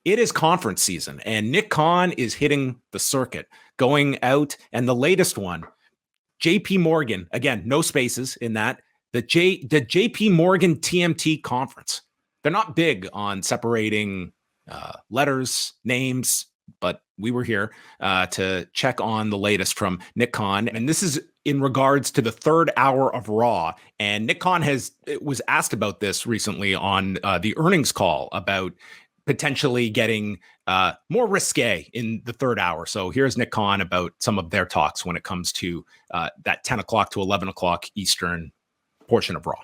it is conference season, and Nick Khan is hitting the circuit, going out. And the latest one, JP Morgan, again, no spaces in that, the JP Morgan TMT conference. They're not big on separating letters, names, but we were here to check on the latest from Nick Khan. And this is in regards to the third hour of Raw. And Nick Khan was asked about this recently on the earnings call about potentially getting more risque in the third hour. So here's Nick Khan about some of their talks when it comes to that 10 o'clock to 11 o'clock Eastern portion of Raw.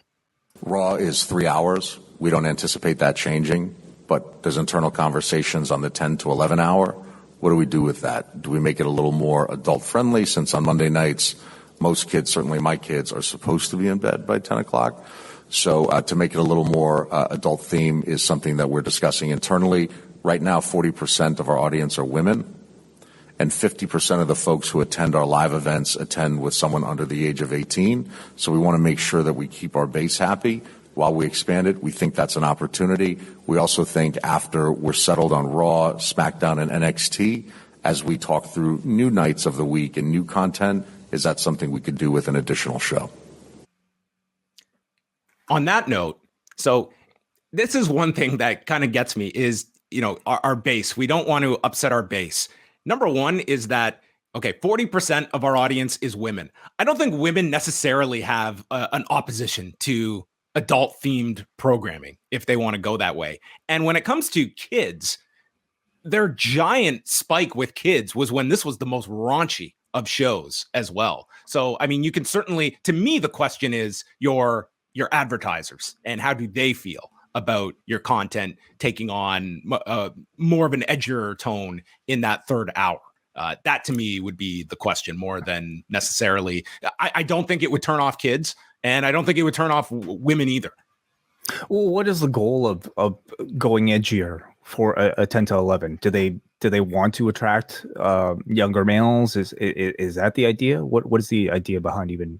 Raw is 3 hours. We don't anticipate that changing, but there's internal conversations on the 10 to 11 hour. What do we do with that? Do we make it a little more adult friendly, since on Monday nights, most kids, certainly my kids, are supposed to be in bed by 10 o'clock? So to make it a little more adult theme is something that we're discussing internally. Right now, 40% of our audience are women, and 50% of the folks who attend our live events attend with someone under the age of 18. So we want to make sure that we keep our base happy while we expand it. We think that's an opportunity. We also think after we're settled on Raw, SmackDown, and NXT, as we talk through new nights of the week and new content, is that something we could do with an additional show? On that note, so this is one thing that kind of gets me is, our base. We don't want to upset our base. Number one is that, 40% of our audience is women. I don't think women necessarily have an opposition to adult themed programming if they want to go that way. And when it comes to kids, their giant spike with kids was when this was the most raunchy of shows as well. So, you can certainly, to me, the question is your advertisers and how do they feel about your content taking on more of an edgier tone in that third hour. That to me would be the question more than necessarily. I don't think it would turn off kids, and I don't think it would turn off women either. Well, what is the goal of going edgier for a 10 to 11? Do they want to attract younger males? Is that the idea? What is the idea behind even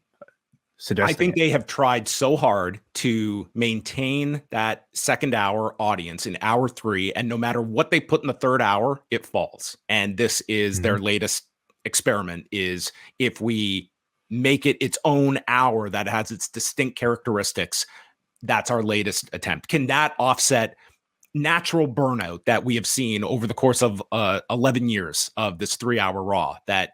suggesting? I think they have tried so hard to maintain that second hour audience in hour 3, and no matter what they put in the third hour, it falls. And this is their latest experiment, is if we make it its own hour that has its distinct characteristics, that's our latest attempt. Can that offset natural burnout that we have seen over the course of 11 years of this 3 hour Raw? That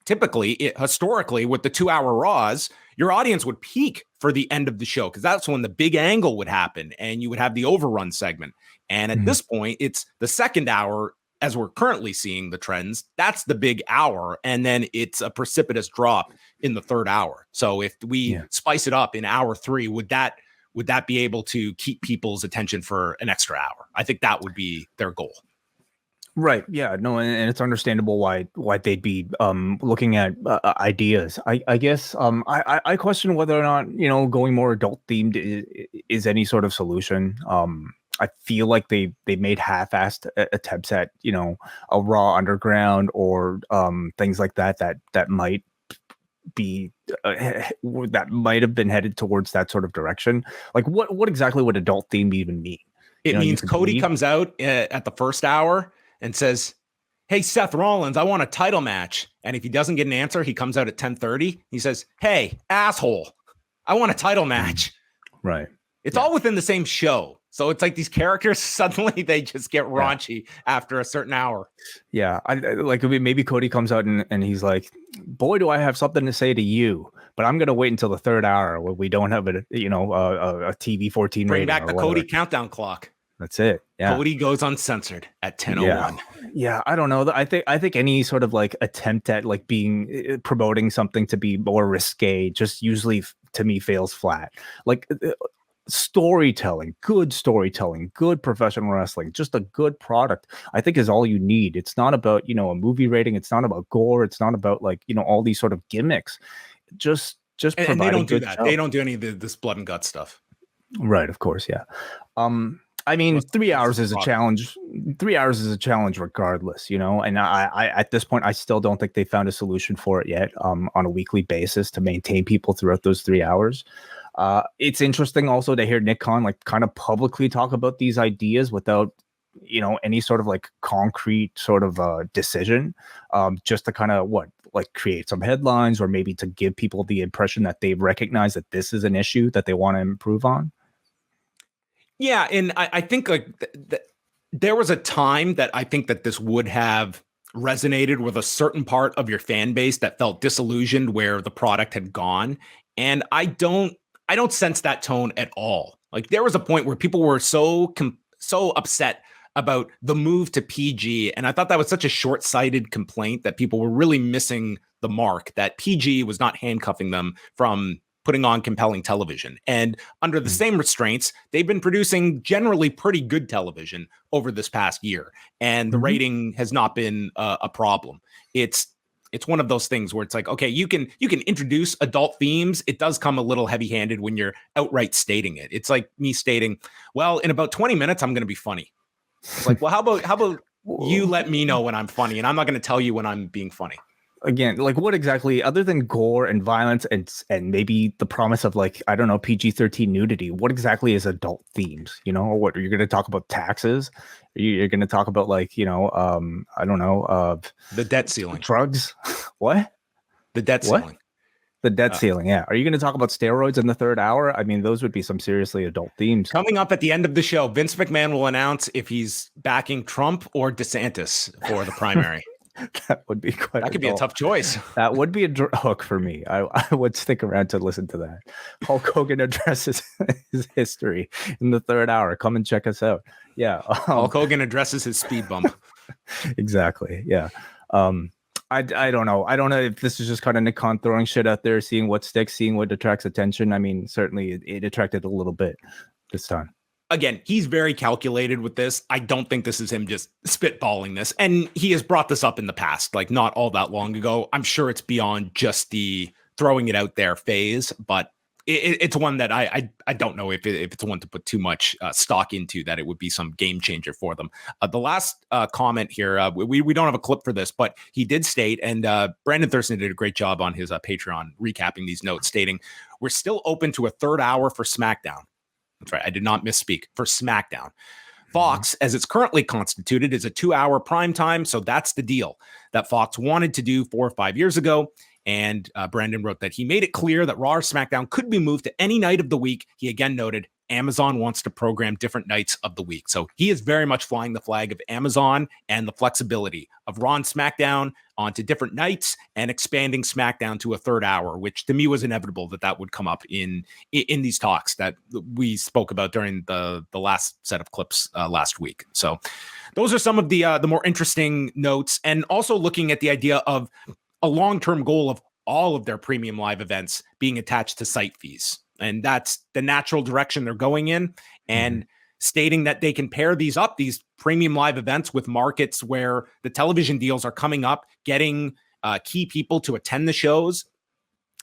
historically, with the 2 hour Raws, your audience would peak for the end of the show because that's when the big angle would happen and you would have the overrun segment. And at this point, it's the second hour, as we're currently seeing the trends, that's the big hour. And then it's a precipitous drop in the third hour. So if we spice it up in hour 3, would that be able to keep people's attention for an extra hour? I think that would be their goal. Right. Yeah. No, and it's understandable why they'd be looking at ideas. I guess I question whether or not going more adult themed is any sort of solution. I feel like they made half-assed attempts at a Raw Underground or things like that might be that might have been headed towards that sort of direction. Like what exactly would adult themed even mean? It means Cody comes out at the first hour and says, "Hey, Seth Rollins, I want a title match." And if he doesn't get an answer, he comes out at 10:30. He says, "Hey, asshole, I want a title match." Right. It's all within the same show. So it's like these characters, suddenly they just get raunchy after a certain hour. Yeah. Maybe Cody comes out and he's like, "Boy, do I have something to say to you, but I'm going to wait until the third hour where we don't have a TV 14 Bring rating." back the Cody countdown clock. That's it. Yeah. Cody goes uncensored at 10:01. Yeah, I don't know. I think any sort of like attempt at like being promoting something to be more risque just usually to me fails flat. Like storytelling, good professional wrestling, just a good product, I think is all you need. It's not about, a movie rating. It's not about gore. It's not about like, all these sort of gimmicks. Just and they don't do that. They don't do any of this blood and guts stuff. Right. Of course. Yeah. 3 hours is a challenge. 3 hours is a challenge regardless, and I at this point, I still don't think they found a solution for it yet on a weekly basis to maintain people throughout those 3 hours. It's interesting also to hear Nick Khan like kind of publicly talk about these ideas without any sort of like concrete sort of decision, just to kind of create some headlines, or maybe to give people the impression that they recognize that this is an issue that they want to improve on? Yeah, and I think like there was a time that I think that this would have resonated with a certain part of your fan base that felt disillusioned where the product had gone, and I don't sense that tone at all. Like there was a point where people were so upset about the move to PG, and I thought that was such a short-sighted complaint that people were really missing the mark, that PG was not handcuffing them from putting on compelling television. And under the same restraints, they've been producing generally pretty good television over this past year, and the rating has not been a problem. It's one of those things where it's like, okay, you can introduce adult themes. It does come a little heavy-handed when you're outright stating it. It's like me stating, well, in about 20 minutes, I'm going to be funny. It's like, well, how about you let me know when I'm funny, and I'm not going to tell you when I'm being funny. Again, like what exactly, other than gore and violence and maybe the promise of like, I don't know, PG-13 nudity, what exactly is adult themes? What are you going to talk about? Taxes? You're going to talk about like, I don't know, the debt ceiling, drugs. What? The debt ceiling. The debt ceiling. Yeah. Are you going to talk about steroids in the third hour? I mean, those would be some seriously adult themes. Coming up at the end of the show, Vince McMahon will announce if he's backing Trump or DeSantis for the primary. That would be quite. That could be a tough choice. That would be a hook for me. I would stick around to listen to that. Hulk Hogan addresses his history in the third hour. Come and check us out. Yeah. Hulk Hogan addresses his speed bump. Exactly. Yeah. I don't know. I don't know if this is just kind of Nick Khan throwing shit out there, seeing what sticks, seeing what attracts attention. I mean, certainly it attracted a little bit this time. Again, he's very calculated with this. I don't think this is him just spitballing this. And he has brought this up in the past, like not all that long ago. I'm sure it's beyond just the throwing it out there phase, but it's one that I don't know if it's one to put too much stock into, that it would be some game changer for them. The last comment here, we don't have a clip for this, but he did state, and Brandon Thurston did a great job on his Patreon recapping these notes, stating, we're still open to a third hour for SmackDown. That's right. I did not misspeak. For SmackDown. Fox, as it's currently constituted, is a 2-hour prime time. So that's the deal that Fox wanted to do 4 or 5 years ago. And Brandon wrote that he made it clear that Raw or SmackDown could be moved to any night of the week. He again noted Amazon wants to program different nights of the week. So he is very much flying the flag of Amazon and the flexibility of Raw and SmackDown onto different nights, and expanding SmackDown to a third hour, which to me was inevitable that would come up in these talks that we spoke about during the last set of clips last week. So those are some of the more interesting notes, and also looking at the idea of a long-term goal of all of their premium live events being attached to site fees. And that's the natural direction they're going in, and stating that they can pair these premium live events with markets where the television deals are coming up, getting key people to attend the shows,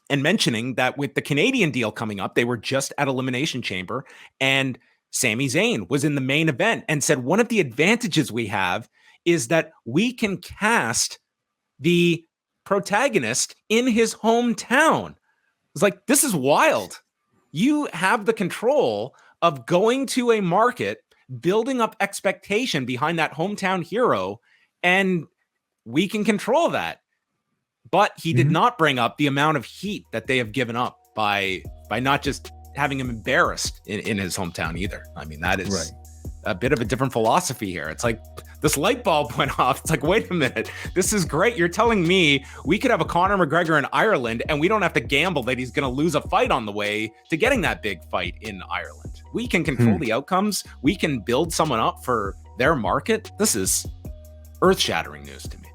and mentioning that with the Canadian deal coming up, they were just at Elimination Chamber, and Sami Zayn was in the main event, and said one of the advantages we have is that we can cast the protagonist in his hometown. It's like, this is wild. You have the control of going to a market, building up expectation behind that hometown hero, and we can control that. But he did not bring up the amount of heat that they have given up by not just having him embarrassed in his hometown either. I mean, that is a bit of a different philosophy here. It's like this light bulb went off. It's like, wait a minute, this is great. You're telling me we could have a Conor McGregor in Ireland and we don't have to gamble that he's going to lose a fight on the way to getting that big fight in Ireland. We can control the outcomes. We can build someone up for their market. This is earth-shattering news to me.